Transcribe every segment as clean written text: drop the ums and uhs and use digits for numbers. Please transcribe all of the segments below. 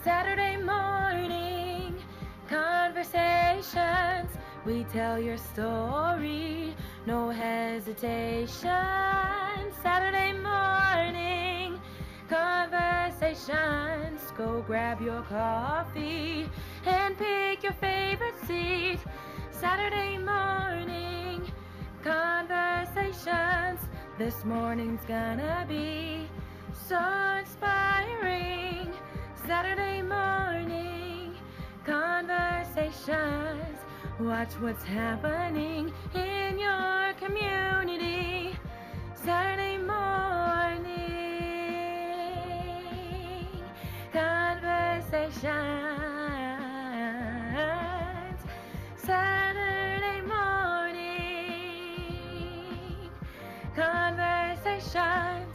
Saturday morning conversations. We tell your story, no hesitation. Saturday morning conversations. Go grab your coffee and pick your favorite seat. Saturday morning conversations. This morning's gonna be so inspiring. Saturday morning conversations. Watch what's happening in your community. Saturday morning conversations. Saturday morning conversations.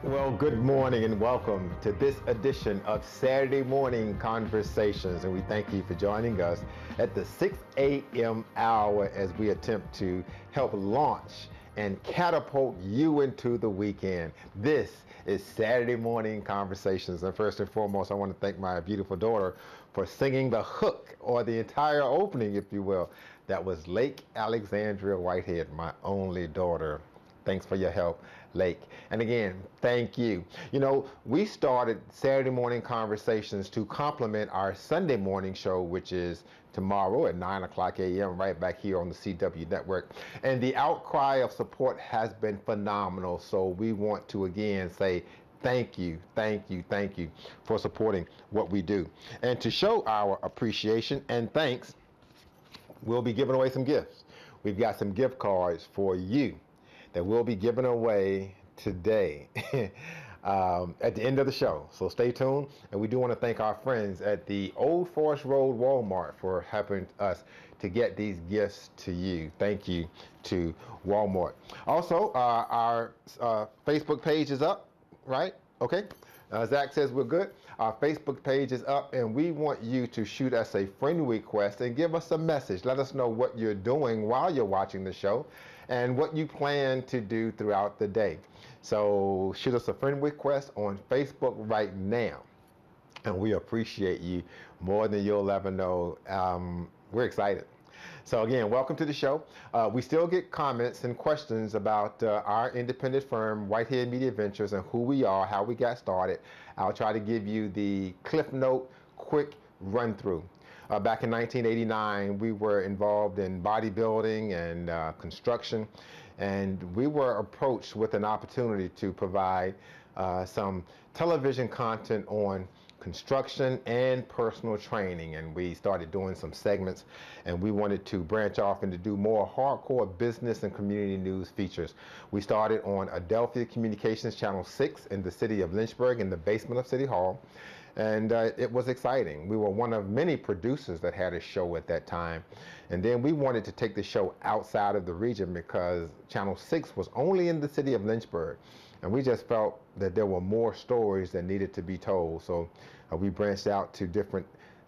Well, good morning and welcome to this edition of Saturday Morning Conversations, and we thank you for joining us at the 6 a.m. hour as we attempt to help launch and catapult you into the weekend. This is Saturday Morning Conversations, and first and foremost, I want to thank my beautiful daughter for singing the hook, or the entire opening, if you will. That was Lake Alexandria Whhitehead, my only daughter. Thanks for your help, Lake. And again, thank you. You know, we started Saturday Morning Conversations to complement our Sunday morning show, which is tomorrow at 9 o'clock a.m. right back here on the CW network. And the outcry of support has been phenomenal. So we want to again say thank you, thank you, thank you for supporting what we do. And to show our appreciation and thanks, we'll be giving away some gifts. We've got some gift cards for you that we'll be giving away today at the end of the show. So stay tuned. And we do want to thank our friends at the Old Forest Road Walmart for helping us to get these gifts to you. Thank you to Walmart. Also, our Facebook page is up, right? Okay. Zach says we're good. Our Facebook page is up, and we want you to shoot us a friend request and give us a message. Let us know what you're doing while you're watching the show and what you plan to do throughout the day. So shoot us a friend request on Facebook right now, and we appreciate you more than you'll ever know. We're excited. So again, welcome to the show. We still get comments and questions about our independent firm, Whhitehead Media Ventures, and who we are, how we got started. I'll try to give you the Cliff Note quick run through. Back in 1989, we were involved in bodybuilding and construction, and we were approached with an opportunity to provide some television content on construction and personal training, and we started doing some segments, and we wanted to branch off and to do more hardcore business and community news features. We started on Adelphia Communications Channel 6 in the city of Lynchburg in the basement of City Hall, and it was exciting. We were one of many producers that had a show at that time, and then we wanted to take the show outside of the region because Channel 6 was only in the city of Lynchburg, and we just felt that there were more stories that needed to be told. So we branched out to different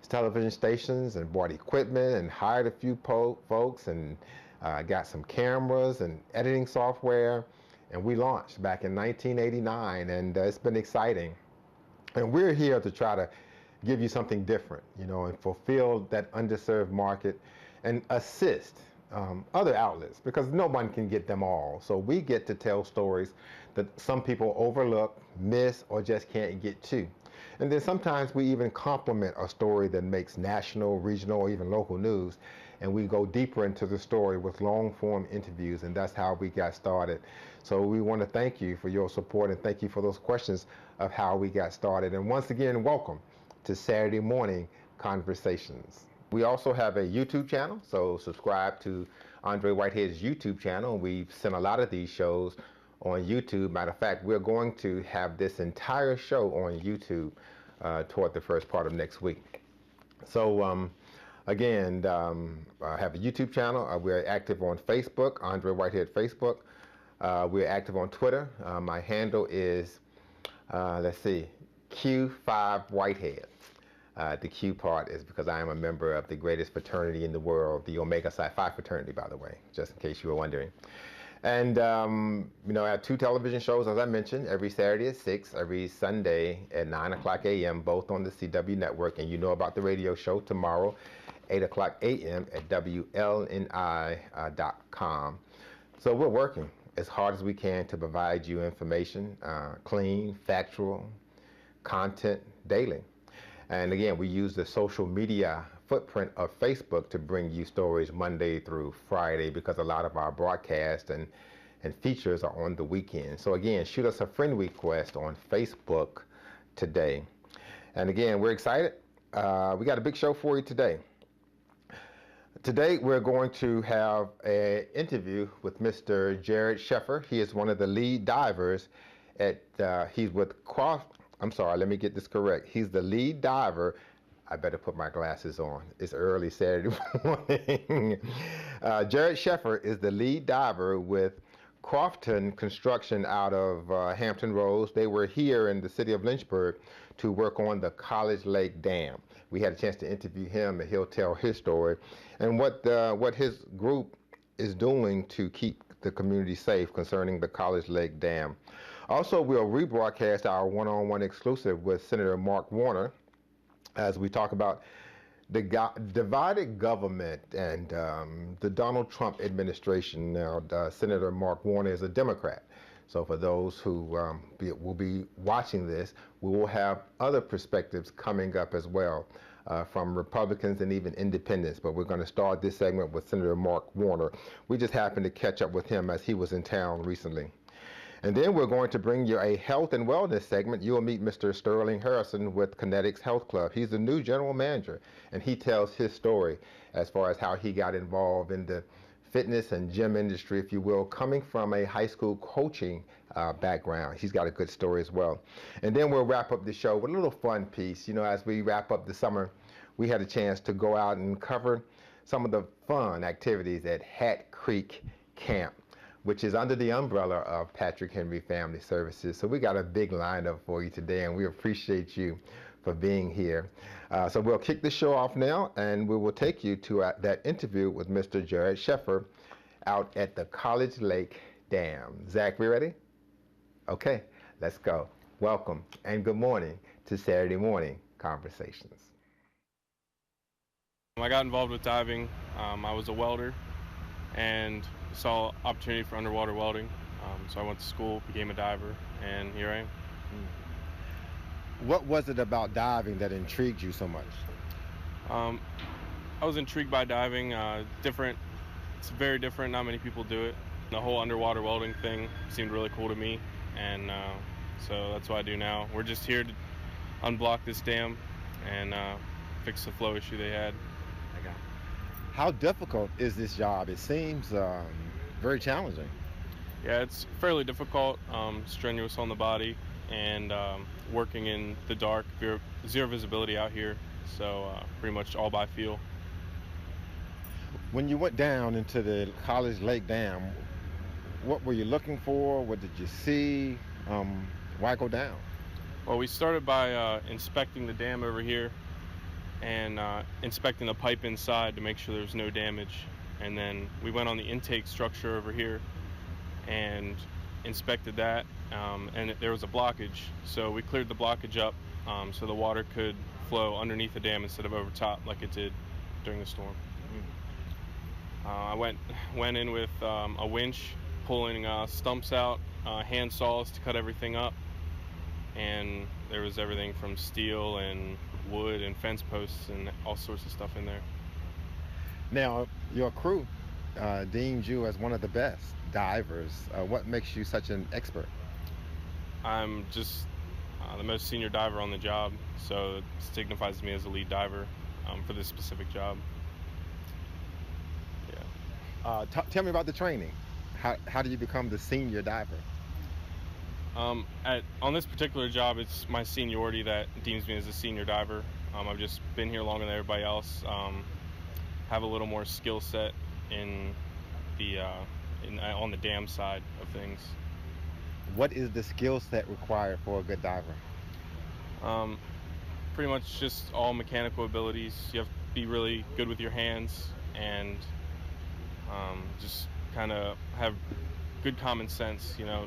television stations and bought equipment and hired a few folks and got some cameras and editing software, and we launched back in 1989, and it's been exciting. And we're here to try to give you something different, you know, and fulfill that underserved market and assist other outlets, because no one can get them all. So we get to tell stories that some people overlook, miss, or just can't get to. And then sometimes we even complement a story that makes national, regional, or even local news, and we go deeper into the story with long-form interviews, and that's how we got started. So we want to thank you for your support, and thank you for those questions of how we got started. And once again, welcome to Saturday Morning Conversations. We also have a YouTube channel, so subscribe to Andrea Whhitehead's YouTube channel. We've sent a lot of these shows on YouTube. Matter of fact, we're going to have this entire show on YouTube toward the first part of next week. So again, I have a YouTube channel. We're active on Facebook, Andrea Whhitehead Facebook. We're active on Twitter. My handle is, let's see, Q5 Whhitehead. The Q part is because I am a member of the greatest fraternity in the world, the Omega Psi Phi fraternity, by the way, just in case you were wondering. And, I have 2 television shows, as I mentioned, every Saturday at 6, every Sunday at 9 o'clock a.m., both on the CW network. And you know about the radio show tomorrow, 8 o'clock a.m. at WLNI.com. So we're working as hard as we can to provide you information, clean, factual content daily. And again, we use the social media footprint of Facebook to bring you stories Monday through Friday, because a lot of our broadcasts and features are on the weekend. So again, shoot us a friend request on Facebook today. And again, we're excited. We got a big show for you today. Today, we're going to have an interview with Mr. Jared SHEFFER. He is one of the lead divers he's with I'm sorry, let me get this correct. He's the lead diver. I better put my glasses on. It's early Saturday morning. Jared SHEFFER is the lead diver with Crofton Construction out of Hampton Roads. They were here in the city of Lynchburg to work on the College Lake Dam. We had a chance to interview him, and he'll tell his story and what his group is doing to keep the community safe concerning the College Lake Dam. Also, we'll rebroadcast our one-on-one exclusive with Senator Mark Warner as we talk about the divided government and the Donald Trump administration. Now, Senator Mark Warner is a Democrat. So for those who will be watching this, we will have other perspectives coming up as well from Republicans and even independents. But we're going to start this segment with Senator Mark Warner. We just happened to catch up with him as he was in town recently. And then we're going to bring you a health and wellness segment. You'll meet Mr. Sterling Harrison with Kinetics Health Club. He's the new general manager, and he tells his story as far as how he got involved in the fitness and gym industry, if you will, coming from a high school coaching background. He's got a good story as well. And then we'll wrap up the show with a little fun piece. As we wrap up the summer, we had a chance to go out and cover some of the fun activities at Hat Creek Camp, which is under the umbrella of Patrick Henry Family Services. So we got a big lineup for you today, and we appreciate you for being here. So we'll kick the show off now, and we will take you to that interview with Mr. Jared SHEFFER out at the College Lake Dam. Zach, we ready? Okay, let's go. Welcome and good morning to Saturday Morning Conversations. I got involved with diving. I was a welder and saw opportunity for underwater welding. So I went to school, became a diver, and here I am. What was it about diving that intrigued you so much? I was intrigued by diving. Different. It's very different. Not many people do it. The whole underwater welding thing seemed really cool to me, and so that's what I do now. We're just here to unblock this dam and fix the flow issue they had. How difficult is this job? It seems very challenging. Yeah, it's fairly difficult, strenuous on the body, and working in the dark, zero visibility out here, so pretty much all by feel. When you went down into the College Lake Dam, what were you looking for? What did you see? Why go down? Well, we started by inspecting the dam over here and inspecting the pipe inside to make sure there's no damage. And then we went on the intake structure over here and inspected that, and there was a blockage. So we cleared the blockage up so the water could flow underneath the dam instead of over top like it did during the storm. I went in with a winch, pulling stumps out, hand saws to cut everything up, and there was everything from steel and wood and fence posts and all sorts of stuff in there. Now, your crew deemed you as one of the best divers. What makes you such an expert? I'm just the most senior diver on the job, so it signifies me as a lead diver for this specific job. Yeah. Tell me about the training. How do you become the senior diver? On this particular job, it's my seniority that deems me as a senior diver. I've just been here longer than everybody else. Have a little more skill set in on the dam side of things. What is the skill set required for a good diver? Pretty much just all mechanical abilities. You have to be really good with your hands and just kind of have good common sense, you know,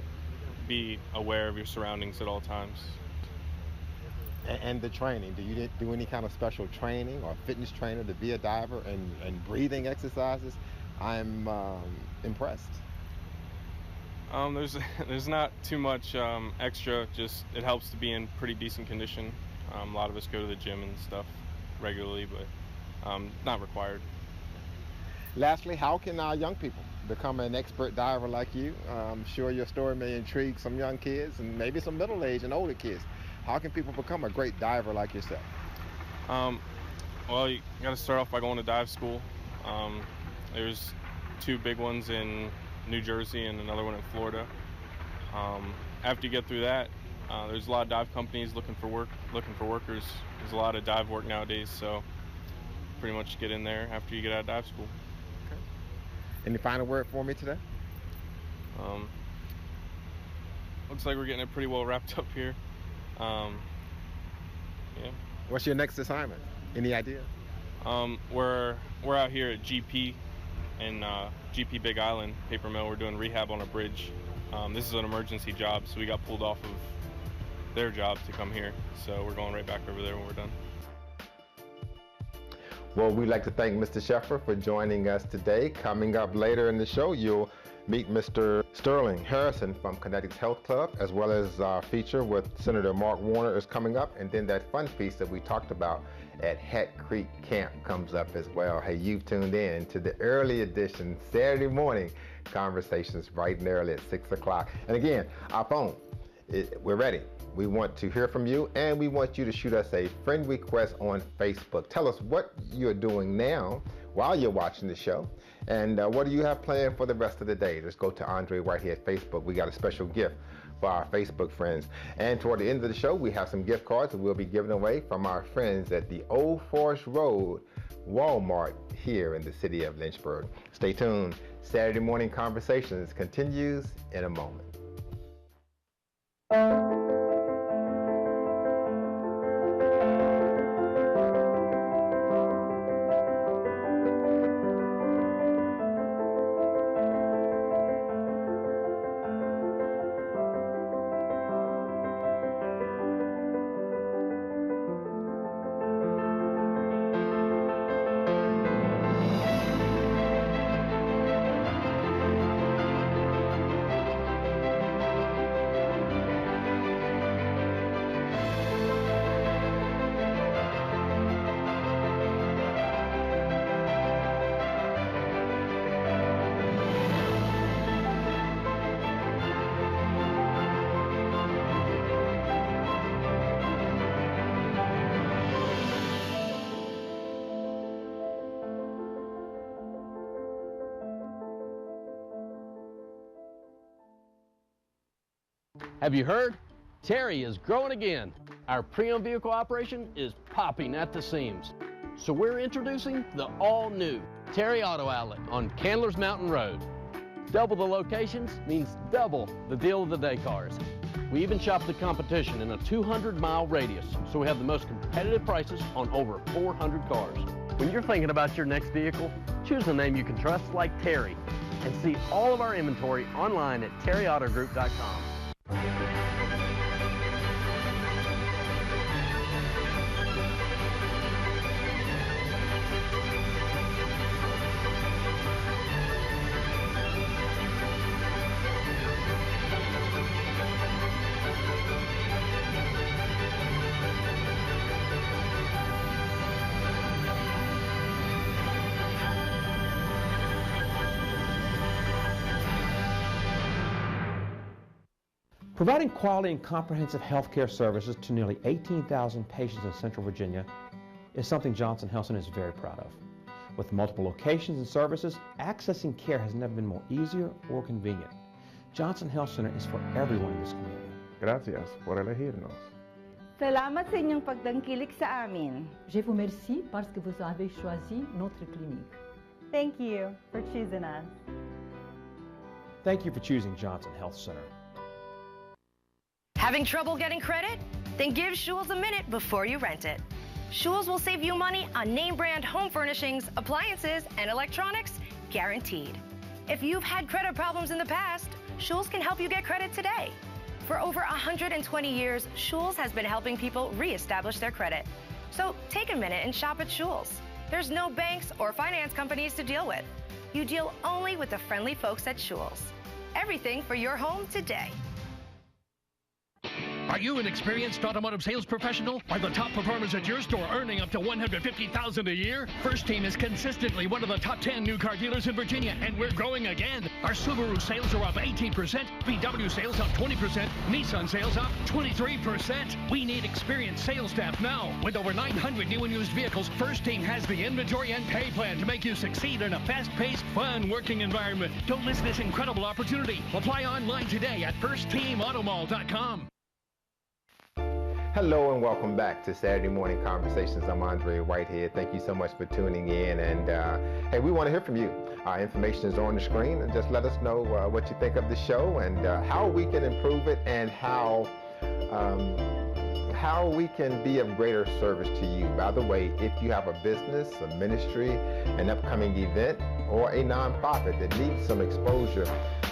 be aware of your surroundings at all times. And the training, do you do any kind of special training or fitness trainer to be a diver and breathing exercises? I'm impressed. There's not too much extra, just it helps to be in pretty decent condition. A lot of us go to the gym and stuff regularly, but not required. Lastly, how can our young people become an expert diver like you? I'm sure your story may intrigue some young kids and maybe some middle-aged and older kids. How can people become a great diver like yourself? Well, you got to start off by going to dive school. There's 2 big ones in New Jersey and another one in Florida. After you get through that, there's a lot of dive companies looking for workers. There's a lot of dive work nowadays, so pretty much get in there after you get out of dive school. Okay. Any final word for me today? Looks like we're getting it pretty well wrapped up here. Yeah. What's your next assignment? Any idea? We're out here at GP in GP Big Island paper mill. We're doing rehab on a bridge. This is an emergency job, so we got pulled off of their job to come here. So we're going right back over there when we're done. Well, we'd like to thank Mr. SHEFFER for joining us today. Coming up later in the show, you'll meet Mr. Sterling Harrison from Kinetics Health Club, as well as our feature with Senator Mark Warner is coming up, and then that fun piece that we talked about at Hat Creek Camp comes up as well. Hey, you've tuned in to the early edition Saturday morning conversations bright and early at 6 o'clock. And again, our phone, we're ready. We want to hear from you, and we want you to shoot us a friend request on Facebook. Tell us what you're doing now while you're watching the show, and what do you have planned for the rest of the day. Just go to ANDREA right here at Facebook. We got a special gift for our Facebook friends. And toward the end of the show, we have some gift cards that we'll be giving away from our friends at the Old Forest Road Walmart here in the city of Lynchburg. Stay tuned. Saturday Morning Conversations continues in a moment. Have you heard? Terry is growing again. Our pre-owned vehicle operation is popping at the seams. So we're introducing the all-new Terry Auto Outlet on Candler's Mountain Road. Double the locations means double the deal of the day cars. We even shop the competition in a 200-mile radius, so we have the most competitive prices on over 400 cars. When you're thinking about your next vehicle, choose a name you can trust like Terry, and see all of our inventory online at terryautogroup.com. Providing quality and comprehensive health care services to nearly 18,000 patients in Central Virginia is something Johnson Health Center is very proud of. With multiple locations and services, accessing care has never been more easier or convenient. Johnson Health Center is for everyone in this community. Gracias por elegirnos. Salamat sa inyong pagtangkilik sa amin. Je vous remercie parce que vous avez choisi notre clinique. Thank you for choosing us. Thank you for choosing Johnson Health Center. Having trouble getting credit? Then give Schul's a minute before you rent it. Schul's will save you money on name brand home furnishings, appliances, and electronics, guaranteed. If you've had credit problems in the past, Schulz can help you get credit today. For over 120 years, Schulz has been helping people reestablish their credit. So take a minute and shop at Schulz. There's no banks or finance companies to deal with. You deal only with the friendly folks at Schulz. Everything for your home today. Are you an experienced automotive sales professional? Are the top performers at your store earning up to $150,000 a year? First Team is consistently one of the top 10 new car dealers in Virginia, and we're growing again. Our Subaru sales are up 18%, VW sales up 20%, Nissan sales up 23%. We need experienced sales staff now. With over 900 new and used vehicles, First Team has the inventory and pay plan to make you succeed in a fast-paced, fun working environment. Don't miss this incredible opportunity. Apply online today at firstteamautomall.com. Hello and welcome back to Saturday Morning Conversations. I'm ANDREA Whhitehead. Thank you so much for tuning in. And hey, we want to hear from you. Our information is on the screen, and just let us know what you think of the show and how we can improve it, and how we can be of greater service to you. By the way, if you have a business, a ministry, an upcoming event, or a nonprofit that needs some exposure,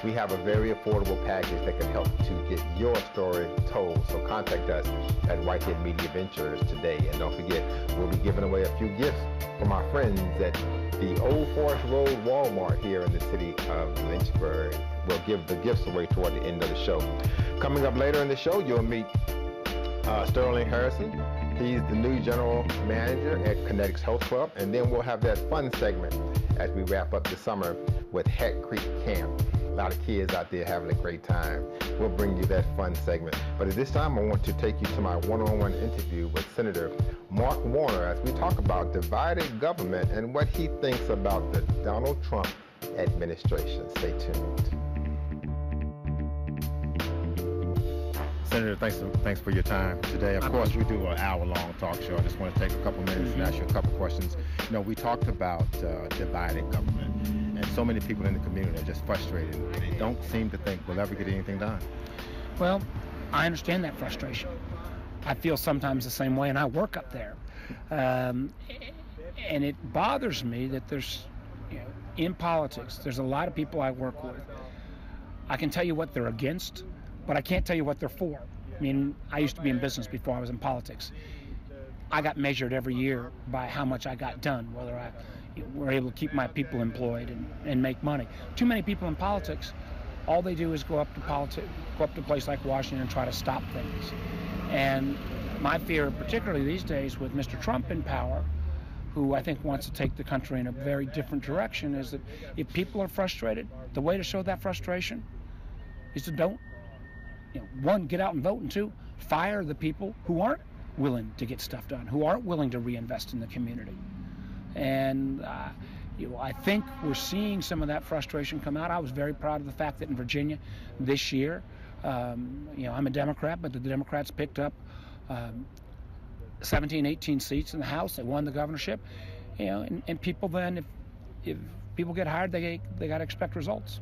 we have a very affordable package that can help to get your story told. So contact us at Whhitehead Media Ventures today. And don't forget, we'll be giving away a few gifts from our friends at the Old Forest Road Walmart here in the city of Lynchburg. We'll give the gifts away toward the end of the show. Coming up later in the show, you'll meet Sterling Harrison. He's the new general manager at Kinetics Health Club. And then we'll have that fun segment as we wrap up the summer with Hat Creek Camp. A lot of kids out there having a great time. We'll bring you that fun segment. But at this time, I want to take you to my one-on-one interview with Senator Mark Warner as we talk about divided government and what he thinks about the Donald Trump administration. Stay tuned. Senator, thanks for your time today. Of course, we do an hour-long talk show. I just want to take a couple minutes and ask you a couple questions. You know, we talked about divided government, and so many people in the community are just frustrated. They don't seem to think we'll ever get anything done. Well, I understand that frustration. I feel sometimes the same way, and I work up there. And it bothers me that there's, in politics, there's a lot of people I work with. I can tell you what they're against, but I can't tell you what they're for. I mean, I used to be in business before I was in politics. I got measured every year by how much I got done, whether I were able to keep my people employed and make money. Too many people in politics, all they do is go up to a place like Washington and try to stop things. And my fear, particularly these days with Mr. Trump in power, who I think wants to take the country in a very different direction, is that if people are frustrated, the way to show that frustration is to don't, one, get out and vote, and two, fire the people who aren't willing to get stuff done, who aren't willing to reinvest in the community. And I think we're seeing some of that frustration come out. I was very proud of the fact that in Virginia this year, I'm a Democrat, but the Democrats picked up 17, 18 seats in the House. They won the governorship. And people then, if people get hired, they got to expect results.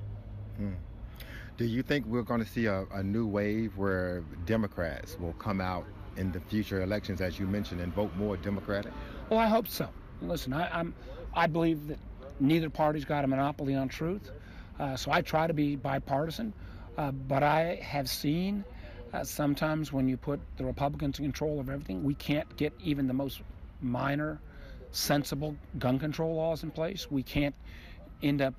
Do you think we're going to see a new wave where Democrats will come out in the future elections, as you mentioned, and vote more Democratic? Well, I hope so. Listen, I believe that neither party's got a monopoly on truth, so I try to be bipartisan. But I have seen sometimes when you put the Republicans in control of everything, we can't get even the most minor, sensible gun control laws in place. We can't end up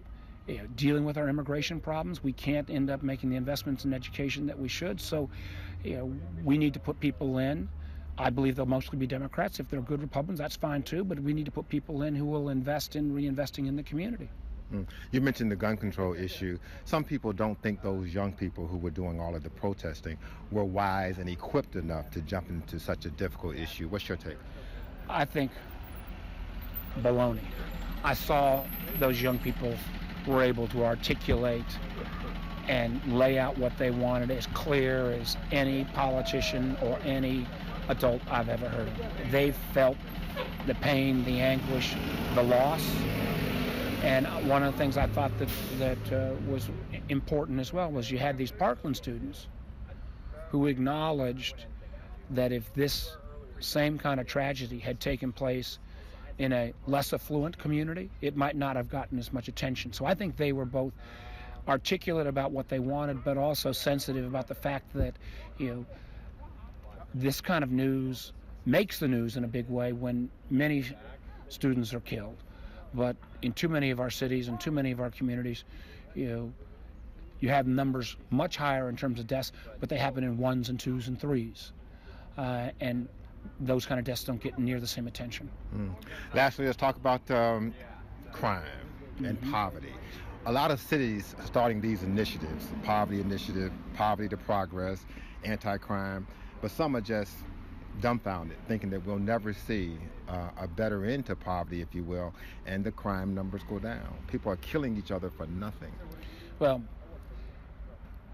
dealing with our immigration problems. We can't end up making the investments in education that we should. So, we need to put people in. I believe they'll mostly be Democrats. If they're good Republicans, that's fine too, but we need to put people in who will invest in reinvesting in the community. You mentioned the gun control issue. Some people don't think those young people who were doing all of the protesting were wise and equipped enough to jump into such a difficult issue. What's your take? I think baloney. I saw those young people were able to articulate and lay out what they wanted as clear as any politician or any adult I've ever heard. They felt the pain, the anguish, the loss. And one of the things I thought that was important as well was you had these Parkland students who acknowledged that if this same kind of tragedy had taken place in a less affluent community, it might not have gotten as much attention. So I think they were both articulate about what they wanted, but also sensitive about the fact that, this kind of news makes the news in a big way when many students are killed. But in too many of our cities and too many of our communities, you have numbers much higher in terms of deaths, but they happen in 1s and 2s and 3s. And those kind of deaths don't get near the same attention. Lastly, let's talk about crime and poverty. A lot of cities are starting these initiatives, poverty initiative, poverty to progress, anti-crime, but some are just dumbfounded, thinking that we'll never see a better end to poverty, if you will, and the crime numbers go down. People are killing each other for nothing. Well,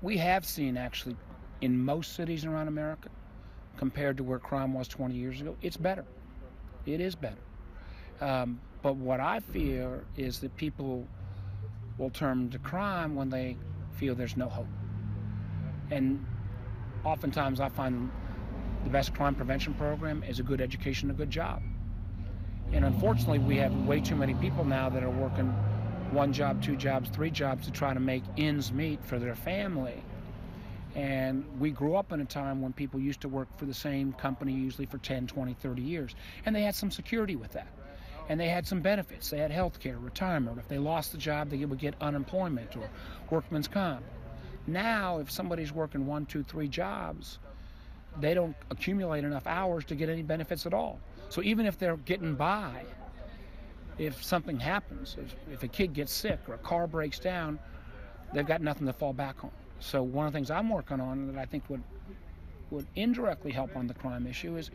we have seen actually in most cities around America, compared to where crime was 20 years ago, it's better. It is better. But what I fear is that people will turn to crime when they feel there's no hope. And oftentimes I find the best crime prevention program is a good education, a good job. And unfortunately, we have way too many people now that are working 1 job, 2 jobs, 3 jobs to try to make ends meet for their family. And we grew up in a time when people used to work for the same company usually for 10, 20, 30 years. And they had some security with that. And they had some benefits. They had health care, retirement. If they lost the job, they would get unemployment or workman's comp. Now, if somebody's working 1, 2, 3 jobs, they don't accumulate enough hours to get any benefits at all. So even if they're getting by, if something happens, if a kid gets sick or a car breaks down, they've got nothing to fall back on. So one of the things I'm working on that I think would indirectly help on the crime issue is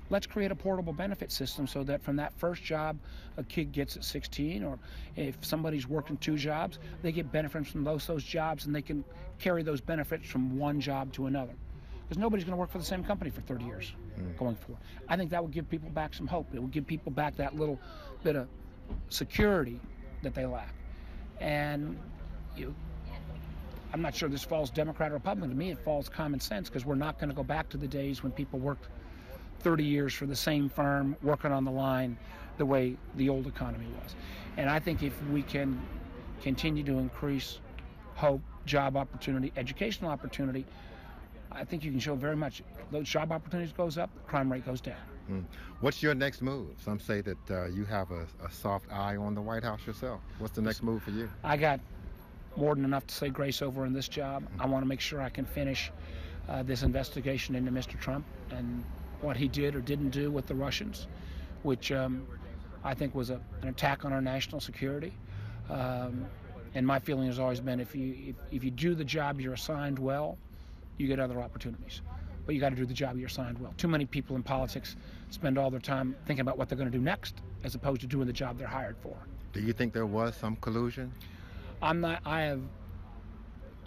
let's create a portable benefit system so that from that first job a kid gets at 16, or if somebody's working 2 jobs, they get benefits from those jobs, and they can carry those benefits from one job to another. Because nobody's going to work for the same company for 30 years going forward. I think that would give people back some hope. It would give people back that little bit of security that they lack. And I'm not sure this falls Democrat or Republican. To me, it falls common sense, because we're not going to go back to the days when people worked 30 years for the same firm, working on the line the way the old economy was. And I think if we can continue to increase hope, job opportunity, educational opportunity, I think you can show very much. Those job opportunities goes up, crime rate goes down. What's your next move? Some say that you have a soft eye on the White House yourself. What's the next move for you? I got more than enough to say grace over in this job. I want to make sure I can finish this investigation into Mr. Trump and what he did or didn't do with the Russians, which I think was an attack on our national security. And my feeling has always been if you do the job you're assigned well, you get other opportunities. But you got to do the job you're assigned well. Too many people in politics spend all their time thinking about what they're going to do next, as opposed to doing the job they're hired for. Do you think there was some collusion? I'm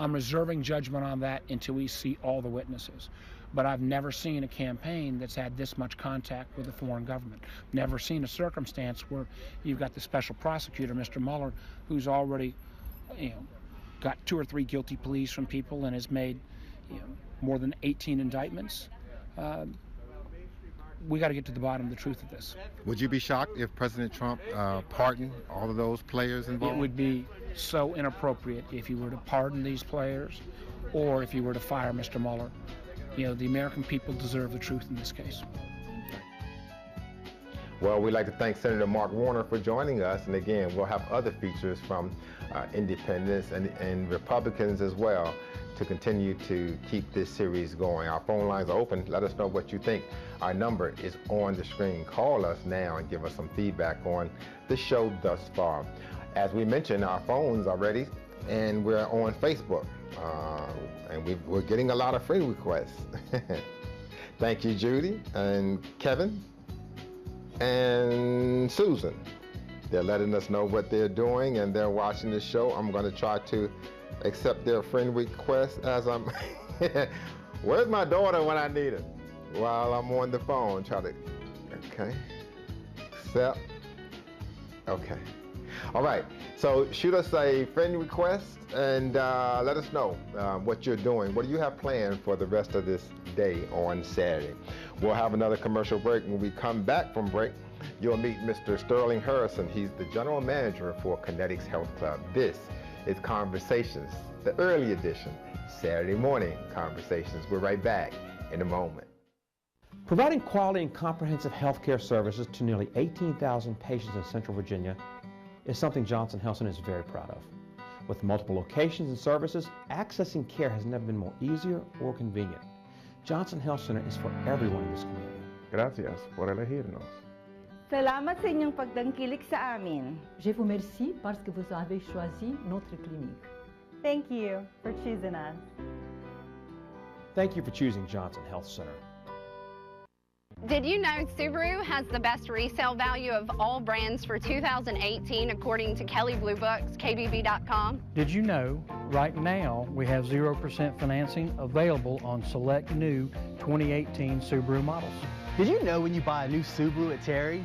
reserving judgment on that until we see all the witnesses. But I've never seen a campaign that's had this much contact with a foreign government. Never seen a circumstance where you've got the special prosecutor, Mr. Mueller, who's already, got 2 or 3 guilty pleas from people and has made, more than 18 indictments. We got to get to the bottom of the truth of this. Would you be shocked if President Trump pardoned all of those players involved? It would be so inappropriate if he were to pardon these players, or if he were to fire Mr. Mueller. The American people deserve the truth in this case. Well, we'd like to thank Senator Mark Warner for joining us. And again, we'll have other features from independents and Republicans as well to continue to keep this series going. Our phone lines are open. Let us know what you think. Our number is on the screen. Call us now and give us some feedback on the show thus far. As we mentioned, our phones are ready, and we're on Facebook. And we're getting a lot of friend requests. Thank you, Judy and Kevin and Susan. They're letting us know what they're doing, and they're watching the show. I'm going to try to accept their friend request as I'm where's my daughter when I need her? While I'm on the phone, okay, accept, okay. All right, so shoot us a friend request and let us know what you're doing. What do you have planned for the rest of this day on Saturday? We'll have another commercial break. When we come back from break, you'll meet Mr. Sterling Harrison. He's the general manager for Kinetics Health Club. This is Conversations, the early edition, Saturday morning conversations. We're right back in a moment. Providing quality and comprehensive health care services to nearly 18,000 patients in Central Virginia is something Johnson Health Center is very proud of. With multiple locations and services, accessing care has never been more easier or convenient. Johnson Health Center is for everyone in this community. Gracias por elegirnos. Salamat sa inyong pagtangkilik sa amin. Je vous remercie parce que vous avez choisi notre clinique. Thank you for choosing us. Thank you for choosing Johnson Health Center. Did you know Subaru has the best resale value of all brands for 2018 according to Kelley Blue Book's KBB.com? Did you know right now we have 0% financing available on select new 2018 Subaru models? Did you know when you buy a new Subaru at Terry,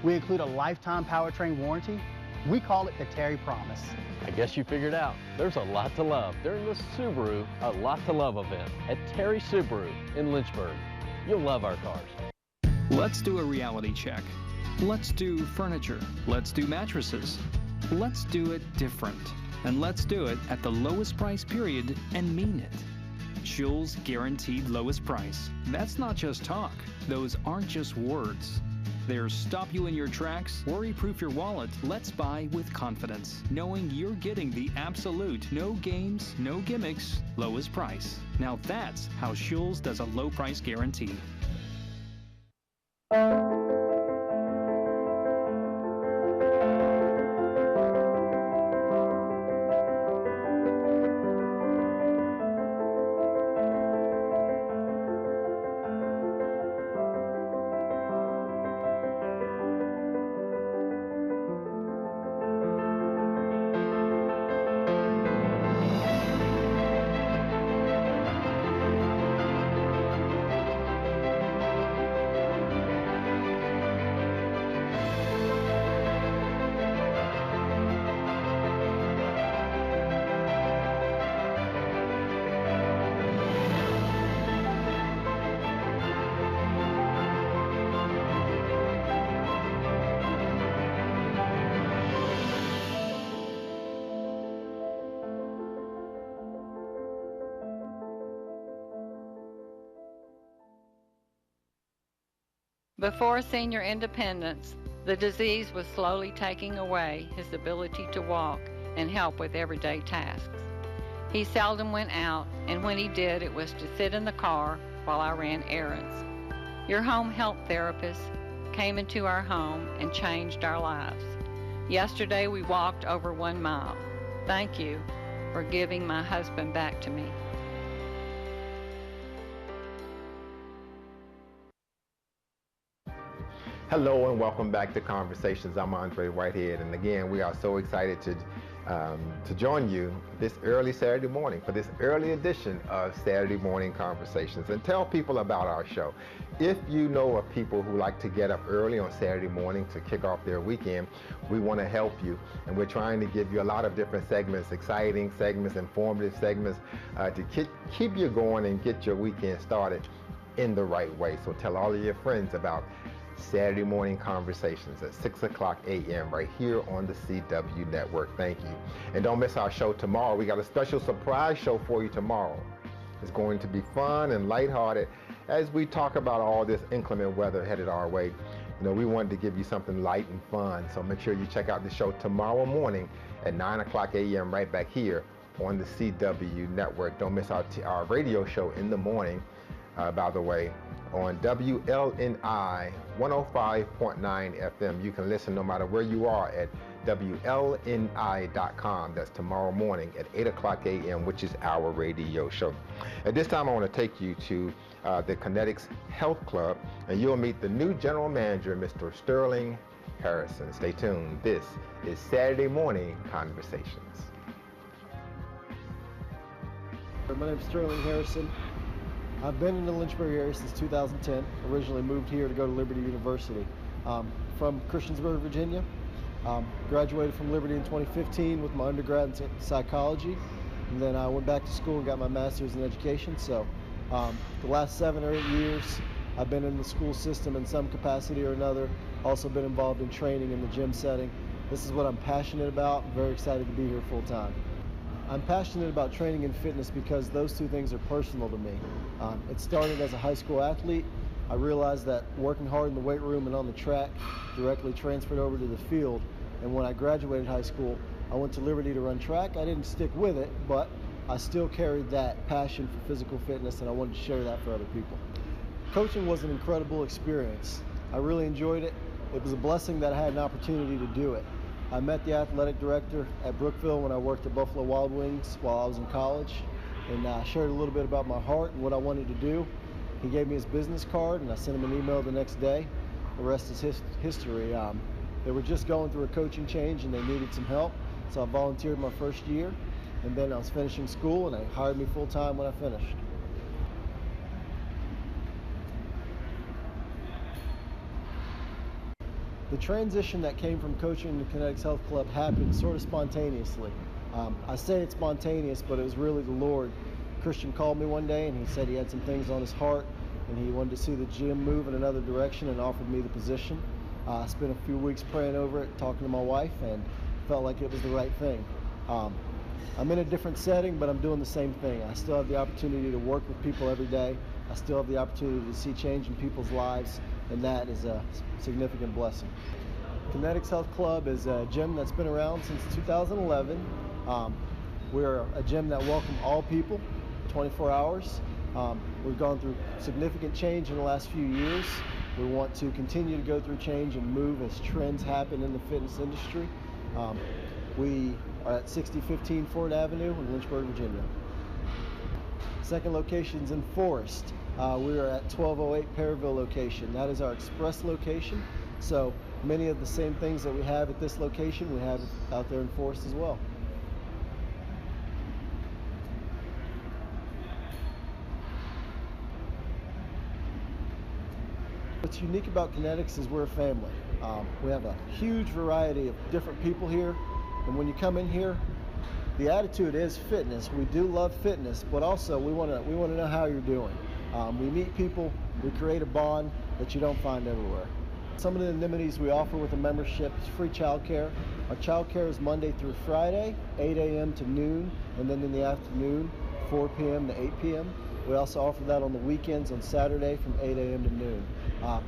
we include a lifetime powertrain warranty? We call it the Terry Promise. I guess you figured out there's a lot to love during the Subaru A Lot to Love event at Terry Subaru in Lynchburg. You'll love our cars. Let's do a reality check. Let's do furniture. Let's do mattresses. Let's do it different. And let's do it at the lowest price period and mean it. Schul's guaranteed lowest price. That's not just talk. Those aren't just words. They're stop you in your tracks, worry-proof your wallet. Let's buy with confidence, knowing you're getting the absolute, no games, no gimmicks, lowest price. Now that's how Schul's does a low price guarantee. Before senior independence, the disease was slowly taking away his ability to walk and help with everyday tasks. He seldom went out, and when he did, it was to sit in the car while I ran errands. Your home health therapist came into our home and changed our lives. Yesterday, we walked over 1 mile. Thank you for giving my husband back to me. Hello and welcome back to Conversations. I'm Andre Whhitehead, and again, we are so excited to join you this early Saturday morning for this early edition of Saturday Morning Conversations, and tell people about our show. If you know of people who like to get up early on Saturday morning to kick off their weekend, we want to help you, and we're trying to give you a lot of different segments, exciting segments, informative segments, to keep you going and get your weekend started in the right way. So tell all of your friends about Saturday Morning Conversations at 6 o'clock a.m. right here on the CW Network. Thank you. And don't miss our show tomorrow. We got a special surprise show for you tomorrow. It's going to be fun and lighthearted as we talk about all this inclement weather headed our way. You know, we wanted to give you something light and fun, so make sure you check out the show tomorrow morning at 9 o'clock a.m. right back here on the CW Network. Don't miss our radio show in the morning, by the way, on WLNI 105.9 FM. You can listen no matter where you are at WLNI.com. That's tomorrow morning at 8 o'clock a.m., which is our radio show. At this time, I want to take you to the Kinetics Health Club, and you'll meet the new general manager, Mr. Sterling Harrison. Stay tuned. This is Saturday Morning Conversations. My name is Sterling Harrison. I've been in the Lynchburg area since 2010. Originally moved here to go to Liberty University. From Christiansburg, Virginia. Graduated from Liberty in 2015 with my undergrad in psychology. And then I went back to school and got my master's in education. So the last 7 or 8 years, I've been in the school system in some capacity or another. Also been involved in training in the gym setting. This is what I'm passionate about. I'm very excited to be here full time. I'm passionate about training and fitness because those two things are personal to me. It started as a high school athlete. I realized that working hard in the weight room and on the track directly transferred over to the field. And when I graduated high school, I went to Liberty to run track. I didn't stick with it, but I still carried that passion for physical fitness, and I wanted to share that for other people. Coaching was an incredible experience. I really enjoyed it. It was a blessing that I had an opportunity to do it. I met the athletic director at Brookville when I worked at Buffalo Wild Wings while I was in college, and I shared a little bit about my heart and what I wanted to do. He gave me his business card, and I sent him an email the next day. The rest is history. They were just going through a coaching change, and they needed some help, so I volunteered my first year, and then I was finishing school, and they hired me full-time when I finished. The transition that came from coaching to Kinetics Health Club happened sort of spontaneously. I say it's spontaneous, but it was really the Lord. Christian called me one day, and he said he had some things on his heart, and he wanted to see the gym move in another direction and offered me the position. I spent a few weeks praying over it, talking to my wife, and felt like it was the right thing. I'm in a different setting, but I'm doing the same thing. I still have the opportunity to work with people every day. I still have the opportunity to see change in people's lives, and that is a significant blessing. Kinetics Health Club is a gym that's been around since 2011. We're a gym that welcomes all people, 24 hours. We've gone through significant change in the last few years. We want to continue to go through change and move as trends happen in the fitness industry. We are at 6015 Ford Avenue in Lynchburg, Virginia. Second location's in Forest. We are at 1208 Perryville location. That is our express location. So many of the same things that we have at this location, we have out there in Forest as well. What's unique about Kinetics is we're a family. We have a huge variety of different people here, and when you come in here, the attitude is fitness. We do love fitness, but also we want to know how you're doing. We meet people, we create a bond that you don't find everywhere. Some of the amenities we offer with a membership is free childcare. Our childcare is Monday through Friday, 8 a.m. to noon, and then in the afternoon, 4 p.m. to 8 p.m. We also offer that on the weekends on Saturday from 8 a.m. to noon.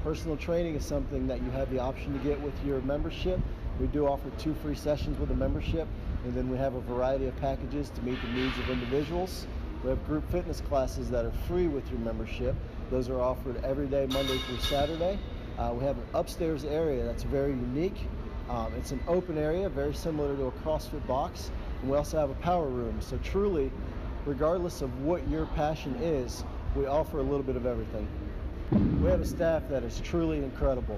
Personal training is something that you have the option to get with your membership. We do offer 2 free sessions with a membership, and then we have a variety of packages to meet the needs of individuals. We have group fitness classes that are free with your membership. Those are offered every day, Monday through Saturday. We have an upstairs area that's very unique. It's an open area, very similar to a CrossFit box. And we also have a power room. So truly, regardless of what your passion is, we offer a little bit of everything. We have a staff that is truly incredible.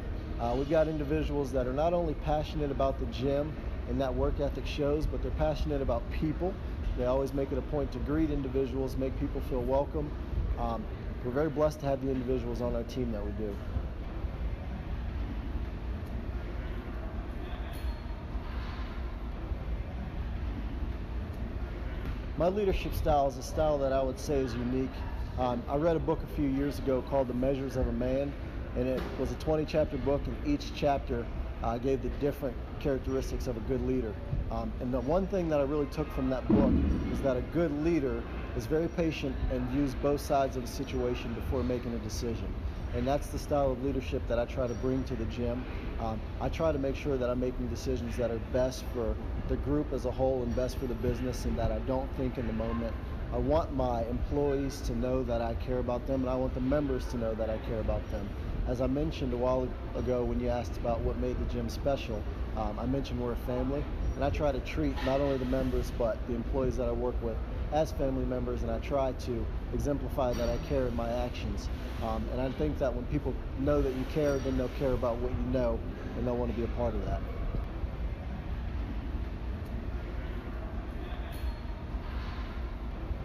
We've got individuals that are not only passionate about the gym and that work ethic shows, but they're passionate about people. They always make it a point to greet individuals, make people feel welcome. We're very blessed to have the individuals on our team that we do. My leadership style is a style that I would say is unique. I read a book a few years ago called The Measures of a Man, and it was a 20-chapter book, and each chapter gave the different characteristics of a good leader. And the one thing that I really took from that book is that a good leader is very patient and views both sides of a situation before making a decision. And that's the style of leadership that I try to bring to the gym. I try to make sure that I'm making decisions that are best for the group as a whole and best for the business, and that I don't think in the moment. I want my employees to know that I care about them, and I want the members to know that I care about them. As I mentioned a while ago when you asked about what made the gym special, I mentioned we're a family, and I try to treat not only the members but the employees that I work with as family members, and I try to exemplify that I care in my actions. And I think that when people know that you care, then they'll care about what you know, and they'll want to be a part of that.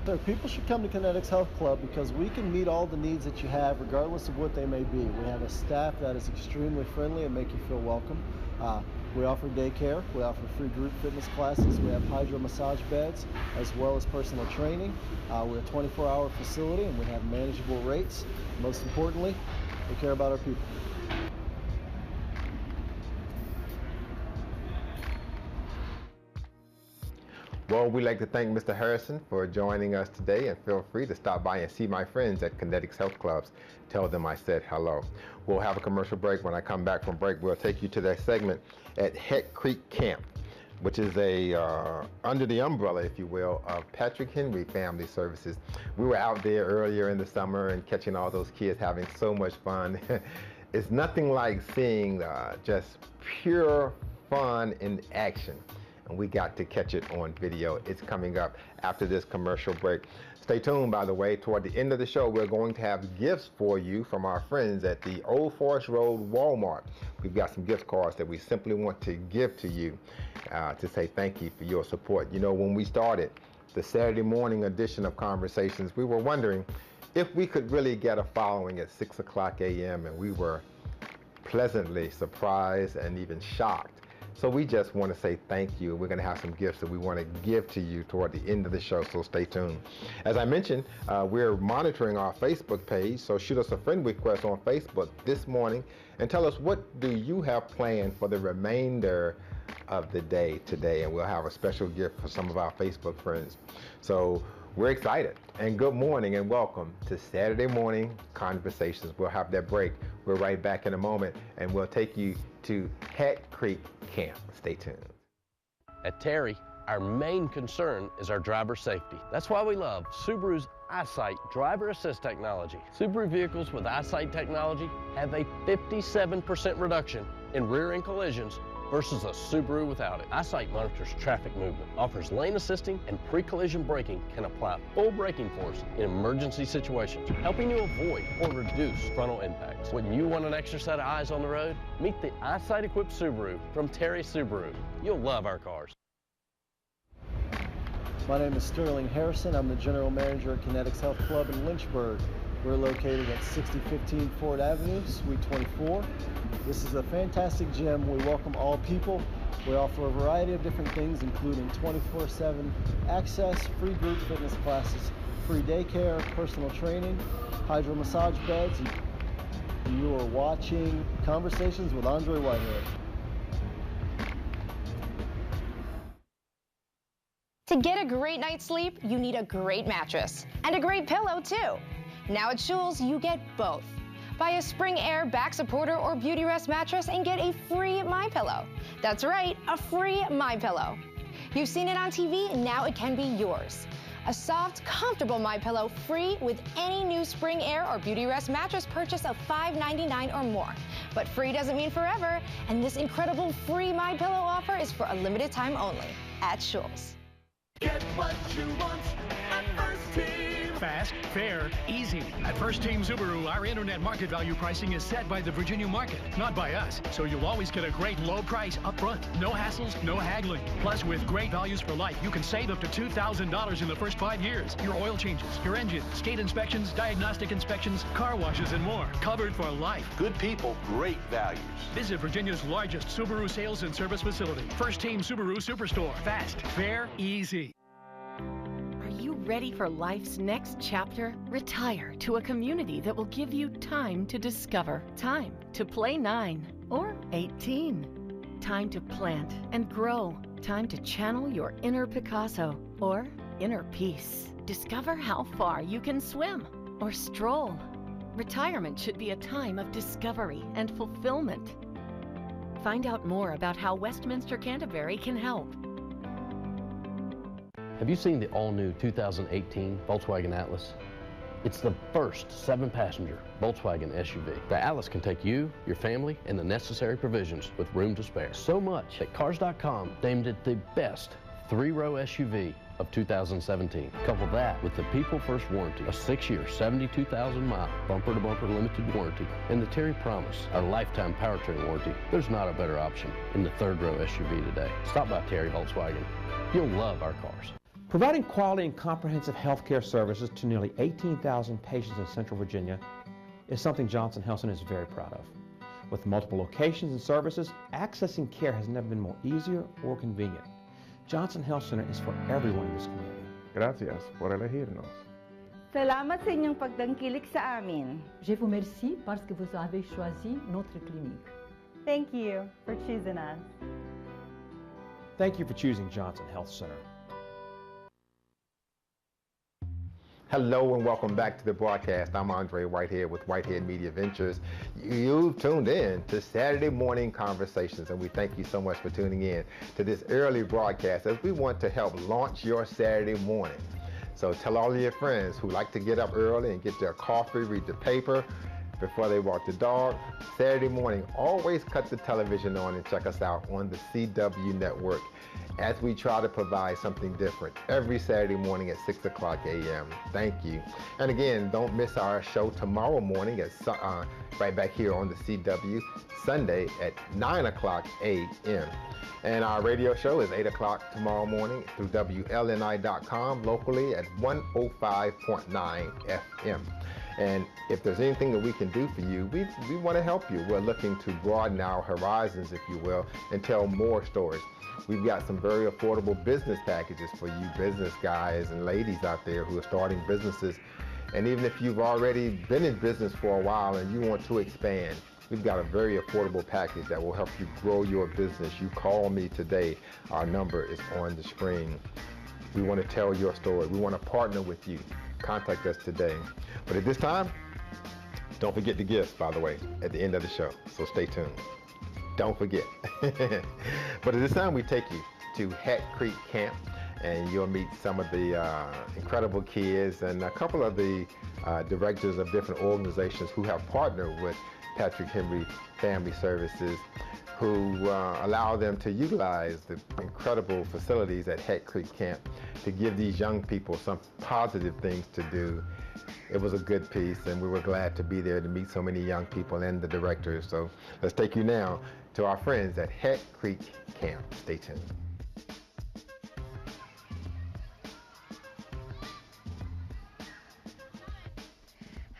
So people should come to Kinetics Health Club because we can meet all the needs that you have regardless of what they may be. We have a staff that is extremely friendly and make you feel welcome. We offer daycare, we offer free group fitness classes, we have hydro massage beds as well as personal training. We're a 24-hour facility and we have manageable rates. Most importantly, we care about our people. Well, we'd like to thank Mr. Harrison for joining us today, and feel free to stop by and see my friends at Kinetics Health Clubs. Tell them I said hello. We'll have a commercial break. When I come back from break, we'll take you to that segment at Head Creek Camp, which is under the umbrella, if you will, of Patrick Henry Family Services. We were out there earlier in the summer and catching all those kids having so much fun. It's nothing like seeing just pure fun in action. And we got to catch it on video. It's coming up after this commercial break. Stay tuned, by the way. Toward the end of the show, we're going to have gifts for you from our friends at the Old Forest Road Walmart. We've got some gift cards that we simply want to give to you to say thank you for your support. You know, when we started the Saturday morning edition of Conversations, we were wondering if we could really get a following at 6 o'clock a.m., and we were pleasantly surprised and even shocked. So we just want to say thank you. We're going to have some gifts that we want to give to you toward the end of the show, so stay tuned. As I mentioned, we're monitoring our Facebook page, so shoot us a friend request on Facebook this morning and tell us what do you have planned for the remainder of the day today, and we'll have a special gift for some of our Facebook friends. So we're excited, and good morning and welcome to Saturday Morning Conversations. We'll have that break. We're right back in a moment, and we'll take you to Head Creek Camp. Stay tuned. At Terry, our main concern is our driver safety. That's why we love Subaru's EyeSight driver assist technology. Subaru vehicles with EyeSight technology have a 57% reduction in rear-end collisions versus a Subaru without it. EyeSight monitors traffic movement, offers lane assisting, and pre-collision braking can apply full braking force in emergency situations, helping you avoid or reduce frontal impacts. When you want an extra set of eyes on the road, meet the EyeSight-equipped Subaru from Terry Subaru. You'll love our cars. My name is Sterling Harrison. I'm the General Manager at Kinetics Health Club in Lynchburg. We're located at 6015 Ford Avenue, Suite 24. This is a fantastic gym. We welcome all people. We offer a variety of different things, including 24/7 access, free group fitness classes, free daycare, personal training, hydro massage beds. You are watching Conversations with ANDREA Whhitehead. To get a great night's sleep, you need a great mattress and a great pillow too. Now at Schul's, you get both. Buy a Spring Air back supporter or Beauty Rest mattress and get a free MyPillow. That's right, a free MyPillow. You've seen it on TV, now it can be yours. A soft, comfortable MyPillow free with any new Spring Air or Beauty Rest mattress purchase of $5.99 or more. But free doesn't mean forever, and this incredible free MyPillow offer is for a limited time only at Schul's. Get what you want at First Team. Fast, fair, easy. At First Team Subaru, our internet market value pricing is set by the Virginia market, not by us. So you'll always get a great low price up front. No hassles, no haggling. Plus, with great values for life, you can save up to $2,000 in the first 5 years. Your oil changes, your engine, skate inspections, diagnostic inspections, car washes, and more. Covered for life. Good people, great values. Visit Virginia's largest Subaru sales and service facility. First Team Subaru Superstore. Fast, fair, easy. Are you ready for life's next chapter? Retire to a community that will give you time to discover, time to play 9 or 18, time to plant and grow, time to channel your inner Picasso or inner peace. Discover how far you can swim or stroll. Retirement should be a time of discovery and fulfillment. Find out more about how Westminster Canterbury can help. Have you seen the all-new 2018 Volkswagen Atlas? It's the first 7-passenger Volkswagen SUV. The Atlas can take you, your family, and the necessary provisions with room to spare. So much that Cars.com named it the best 3-row SUV of 2017. Couple that with the People First warranty, a 6-year, 72,000-mile bumper-to-bumper limited warranty, and the Terry Promise, our lifetime powertrain warranty. There's not a better option in the 3rd-row SUV today. Stop by Terry Volkswagen. You'll love our cars. Providing quality and comprehensive health care services to nearly 18,000 patients in Central Virginia is something Johnson Health Center is very proud of. With multiple locations and services, accessing care has never been more easier or convenient. Johnson Health Center is for everyone in this community. Gracias por elegirnos. Salamat sa inyong pagtangkilik sa amin. Je vous remercie parce que vous avez choisi notre clinique. Thank you for choosing us. Thank you for choosing Johnson Health Center. Hello and welcome back to the broadcast. I'm Andrea Whhitehead with Whhitehead Media Ventures. You've tuned in to Saturday Morning Conversations, and we thank you so much for tuning in to this early broadcast as we want to help launch your Saturday morning. So tell all of your friends who like to get up early and get their coffee, read the paper before they walk the dog. Saturday morning, always cut the television on and check us out on the CW network as we try to provide something different every Saturday morning at 6 o'clock a.m. Thank you. And again, don't miss our show tomorrow morning at right back here on the CW, Sunday at 9 o'clock a.m. And our radio show is 8 o'clock tomorrow morning through WLNI.com, locally at 105.9 FM. And if there's anything that we can do for you, we want to help you. We're looking to broaden our horizons, if you will, and tell more stories. We've got some very affordable business packages for you business guys and ladies out there who are starting businesses. And even if you've already been in business for a while and you want to expand, we've got a very affordable package that will help you grow your business. You call me today. Our number is on the screen. We want to tell your story. We want to partner with you. Contact us today. But at this time, don't forget the gifts, by the way, at the end of the show. So stay tuned. Don't forget. But at this time, we take you to Hat Creek Camp, and you'll meet some of the incredible kids and a couple of the directors of different organizations who have partnered with Patrick Henry Family Services, who allow them to utilize the incredible facilities at Hat Creek Camp to give these young people some positive things to do. It was a good piece, and we were glad to be there to meet so many young people and the directors. So let's take you now to our friends at Hat Creek Camp. Stay tuned.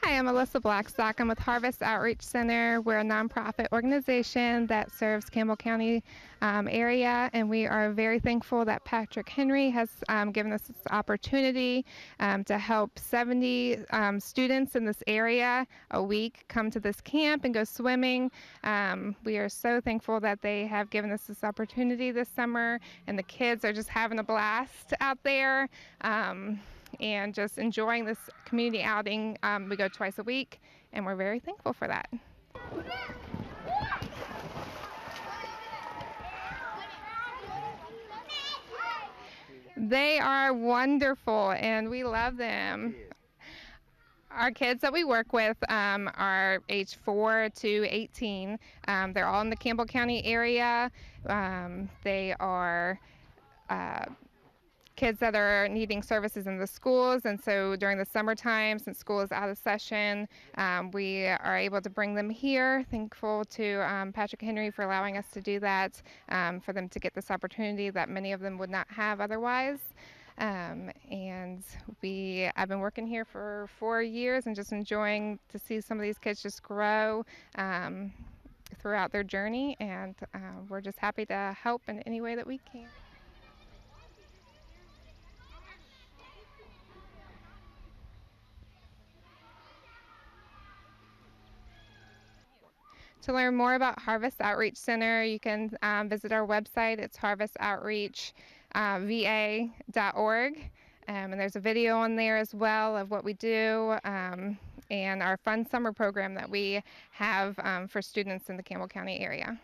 Hi, I'm Alyssa Blackstock. I'm with Harvest Outreach Center. We're a nonprofit organization that serves Campbell County area, and we are very thankful that Patrick Henry has given us this opportunity to help 70 students in this area a week come to this camp and go swimming. We are so thankful that they have given us this opportunity this summer, and the kids are just having a blast out there. And just enjoying this community outing. We go twice a week, and we're very thankful for that. They are wonderful, and we love them. Our kids that we work with are age 4 to 18. They're all in the Campbell County area. They are kids that are needing services in the schools, and so during the summertime, since school is out of session, we are able to bring them here. Thankful to Patrick Henry for allowing us to do that, for them to get this opportunity that many of them would not have otherwise. And I've been working here for 4 years and just enjoying to see some of these kids just grow throughout their journey, and we're just happy to help in any way that we can. To learn more about Harvest Outreach Center, you can visit our website. It's harvestoutreachva.org. And there's a video on there as well of what we do and our fun summer program that we have for students in the Campbell County area.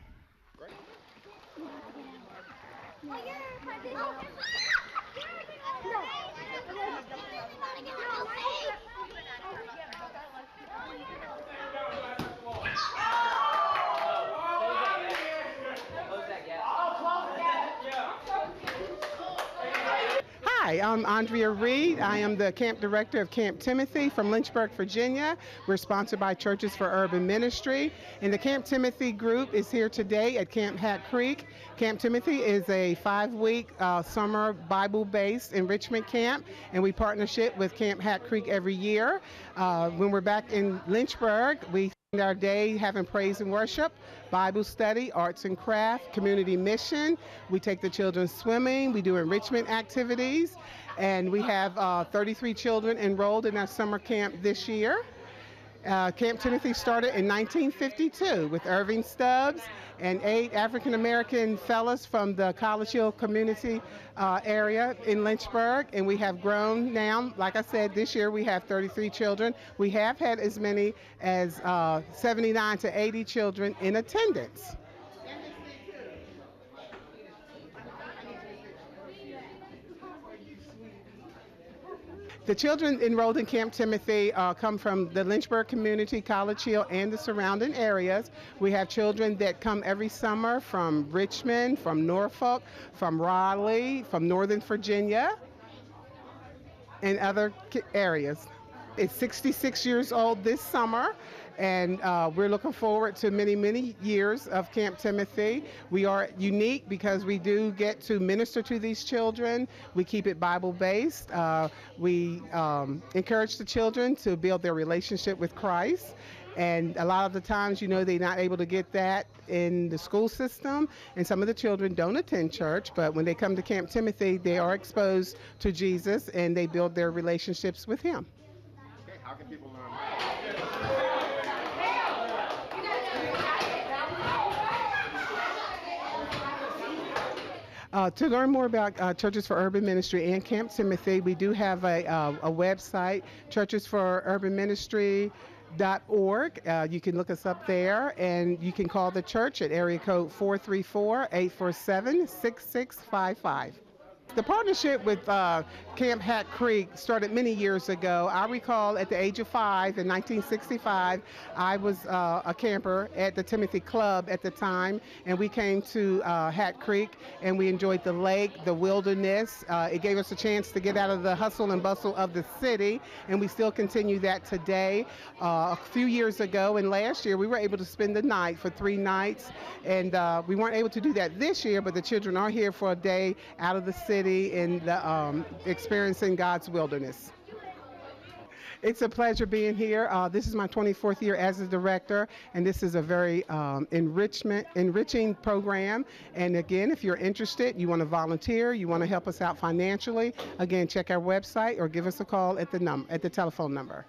Hi, I'm Andrea Reed. I am the camp director of Camp Timothy from Lynchburg, Virginia. We're sponsored by Churches for Urban Ministry. And the Camp Timothy group is here today at Camp Hat Creek. Camp Timothy is a 5-week summer Bible-based enrichment camp, and we partnership with Camp Hat Creek every year. When we're back in Lynchburg, we spend our day having praise and worship, Bible study, arts and craft, community mission. We take the children swimming. We do enrichment activities. And we have 33 children enrolled in our summer camp this year. Camp Timothy started in 1952 with Irving Stubbs and 8 African American fellows from the College Hill community area in Lynchburg, and we have grown now. Like I said, this year we have 33 children. We have had as many as 79 to 80 children in attendance. The children enrolled in Camp Timothy come from the Lynchburg community, College Hill, and the surrounding areas. We have children that come every summer from Richmond, from Norfolk, from Raleigh, from Northern Virginia, and other areas. It's 66 years old this summer, and we're looking forward to many, many years of Camp Timothy. We are unique because we do get to minister to these children. We keep it Bible-based. We encourage the children to build their relationship with Christ. And a lot of the times, you know, they're not able to get that in the school system, and some of the children don't attend church, but when they come to Camp Timothy, they are exposed to Jesus and they build their relationships with him. Okay, how can people learn more? To learn more about Churches for Urban Ministry and Camp Timothy, we do have a website, churchesforurbanministry.org. You can look us up there, and you can call the church at area code 434-847-6655. The partnership with Camp Hat Creek started many years ago. I recall at the age of 5 in 1965, I was a camper at the Timothy Club at the time, and we came to Hat Creek, and we enjoyed the lake, the wilderness. It gave us a chance to get out of the hustle and bustle of the city, and we still continue that today. A few years ago and last year, we were able to spend the night for 3 nights, and we weren't able to do that this year, but the children are here for a day out of the city and experiencing God's wilderness. It's a pleasure being here. This is my 24th year as a director, and this is a very enriching program. And again, if you're interested, you want to volunteer, you want to help us out financially, again, check our website or give us a call at the telephone number.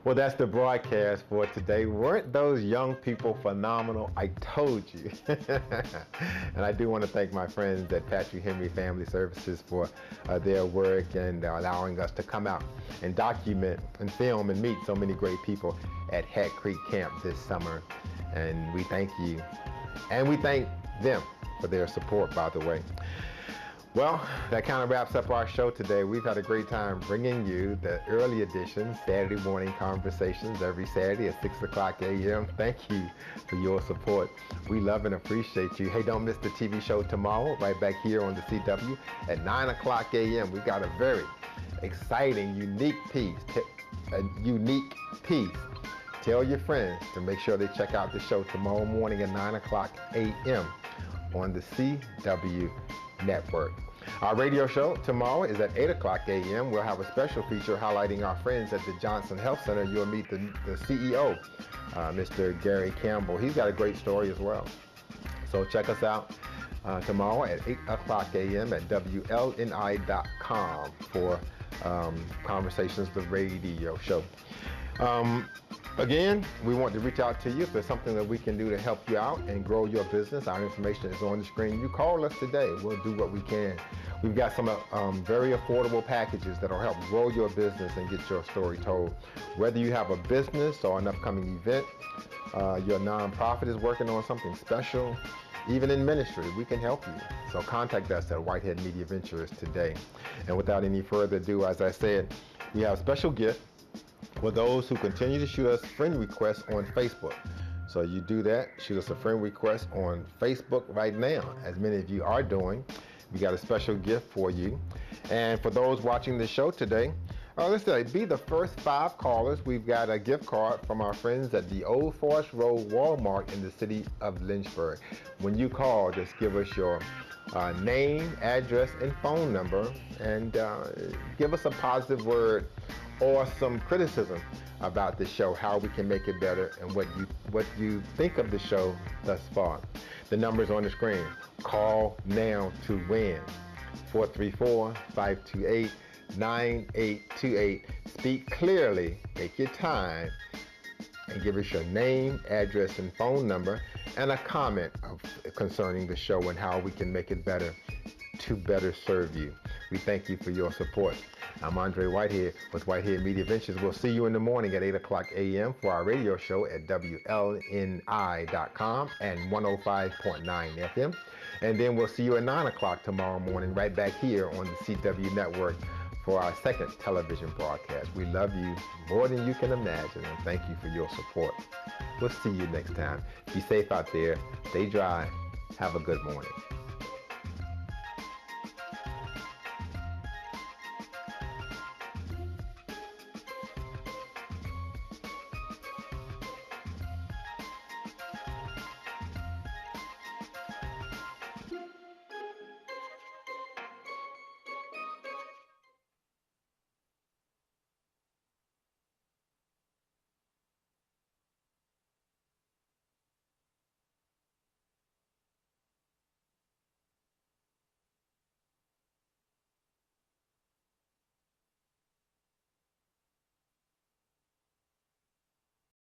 Well, that's the broadcast for today. Weren't those young people phenomenal? I told you. And I do want to thank my friends at Patrick Henry Family Services for their work and allowing us to come out and document and film and meet so many great people at Hat Creek Camp this summer. And we thank you. And we thank them for their support, by the way. Well, that kind of wraps up our show today. We've had a great time bringing you the early edition Saturday morning conversations every Saturday at 6 o'clock a.m. Thank you for your support. We love and appreciate you. Hey, don't miss the TV show tomorrow, right back here on the CW at 9 o'clock a.m. We've got a very exciting, unique piece. Tell your friends to make sure they check out the show tomorrow morning at 9 o'clock a.m. on the CW network. Our radio show tomorrow is at 8 o'clock a.m. We'll have a special feature highlighting our friends at the Johnson Health Center. You'll meet the CEO, Mr. Gary Campbell. He's got a great story as well. So check us out tomorrow at 8 o'clock a.m. at WLNI.com for Conversations, the radio show. Again, we want to reach out to you if there's something that we can do to help you out and grow your business. Our information is on the screen. You call us today. We'll do what we can. We've got some very affordable packages that will help grow your business and get your story told. Whether you have a business or an upcoming event, your nonprofit is working on something special, even in ministry, we can help you. So contact us at Whhitehead Media Ventures today. And without any further ado, as I said, we have a special gift for those who continue to shoot us friend requests on Facebook. So you do that, shoot us a friend request on Facebook right now, as many of you are doing. We got a special gift for you. And for those watching the show today, let's say, be the first 5 callers. We've got a gift card from our friends at the Old Forest Road Walmart in the city of Lynchburg. When you call, just give us your name, address, and phone number, and give us a positive word or some criticism about the show, how we can make it better, and what you think of the show thus far. The number's on the screen. Call now to win. 434-528-9828. Speak clearly, take your time, and give us your name, address, and phone number, and a comment concerning the show and how we can make it better to better serve you. We thank you for your support. I'm Andre Whhitehead with Whhitehead Media Ventures. We'll see you in the morning at 8 o'clock a.m. for our radio show at WLNI.com and 105.9 FM. And then we'll see you at 9 o'clock tomorrow morning right back here on the CW network for our second television broadcast. We love you more than you can imagine, and thank you for your support. We'll see you next time. Be safe out there. Stay dry. Have a good morning.